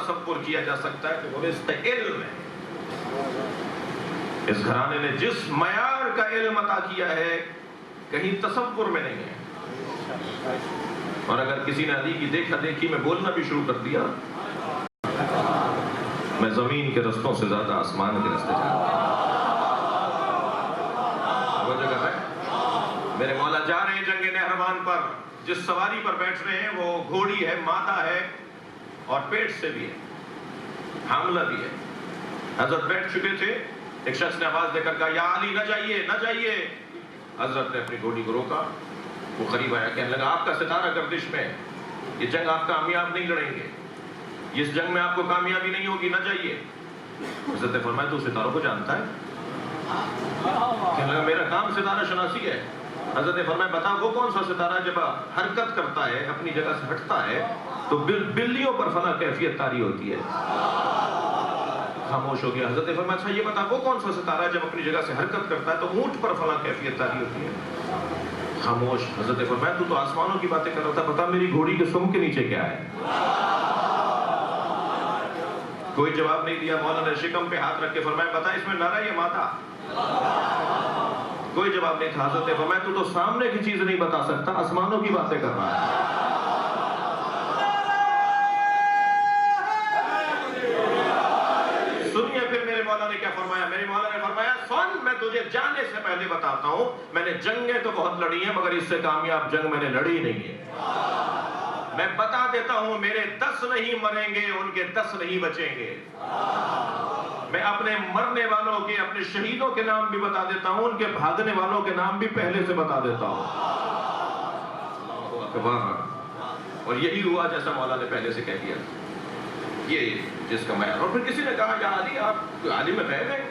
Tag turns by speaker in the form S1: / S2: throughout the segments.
S1: تصور کیا جا سکتا ہے کہ وہ رزق علم ہے. اس گھرانے نے جس معیار کا علم عطا کیا ہے کہیں تصور میں نہیں ہے. اور اگر کسی نے علی کی دیکھا دیکھی میں بولنا بھی شروع کر دیا، میں زمین کے رستوں سے زیادہ آسمان کے رستے جاتا ہوں. وہ جگہ ہے میرے مولا جا رہے ہیں جنگ نہروان پر، جس سواری پر بیٹھ رہے ہیں وہ گھوڑی ہے، مادہ ہے اور پیٹ سے بھی ہے، حاملہ بھی ہے. حضرت بیٹھ چکے تھے، ایک شخص نے آواز دے کر کہا یا علی نہ جائیے نہ جائیے. حضرت نے اپنی گھوڑی کو روکا، وہ قریب آیا، کہنے لگا آپ کا ستارہ گردش میں ہے، یہ جنگ آپ کامیاب نہیں لڑیں گے، اس جنگ میں آپ کو کامیابی نہیں ہوگی، نہ جائیے. حضرت نے فرمایا تو ستاروں کو جانتا ہے؟ کہنے لگا میرا کام ستارہ شناسی ہے. حضرت نے فرمایا بتا وہ کون سا ستارہ جب حرکت کرتا ہے اپنی جگہ سے ہٹتا ہے تو بلیوں پر فنا کیفیت طاری ہوتی ہے. خاموش ہو گیا. حضرت نے فرمایا اچھا یہ بتا وہ کون سا ستارہ جب اپنی جگہ سے حرکت کرتا ہے تو اونٹ پر فنا کیفیت طاری ہوتی ہے. خاموش. حضرت نے فرمایا تو آسمانوں کی باتیں کر رہا تھا، بتا میری گھوڑی کے سم کے نیچے کیا ہے؟ کوئی جواب نہیں دیا. مولا نے شکم پہ ہاتھ رکھ کے فرمایا بتا اس میں نر ہے یا مادہ؟ کوئی جواب نہیں تھا. حضرت نے فرمایا تو سامنے کی چیز نہیں بتا سکتا، آسمانوں کی باتیں کر رہا ہے. سنیے پھر میرے مولا نے کیا فرمایا. میرے مولا نے فرمایا سن میں تجھے جانے سے پہلے بتاتا ہوں، میں نے جنگیں تو بہت لڑی ہیں مگر اس سے کامیاب جنگ میں نے لڑی نہیں ہے. میں بتا دیتا ہوں میرے 10 نہیں مریں گے، ان کے 10 نہیں بچیں گے. میں اپنے مرنے والوں کے، اپنے شہیدوں کے نام بھی بتا دیتا ہوں، ان کے بھاگنے والوں کے نام بھی پہلے سے بتا دیتا ہوں. اور یہی ہوا جیسا مولا نے پہلے سے کہہ دیا. یہ جس کا معیار. اور پھر کسی نے کہا یا علی آپ عالم غیب ہیں.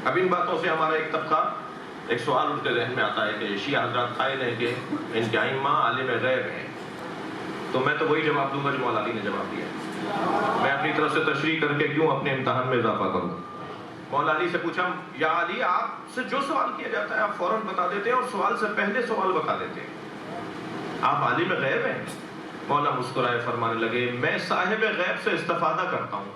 S1: اب ان باتوں سے ہمارا ایک طبقہ ایک سوال ان کے ذہن میں آتا ہے کہ شیعہ حضرات قائل ہیں کہ ان کے ائمہ عالم غیب ہیں. تو میں تو وہی جواب دوں گا جو مولا علی نے جواب دیا. میں اپنی طرف سے تشریح کر کے کیوں اپنے امتحان میں اضافہ کروں. مولا علی سے پوچھا یا علی آپ سے جو سوال کیا جاتا ہے آپ فوراً بتا دیتے ہیں اور سوال سے پہلے سوال بتا دیتے ہیں، آپ عالم غیب ہیں؟ مولا مسکرائے فرمانے لگے میں صاحب غیب سے استفادہ کرتا ہوں.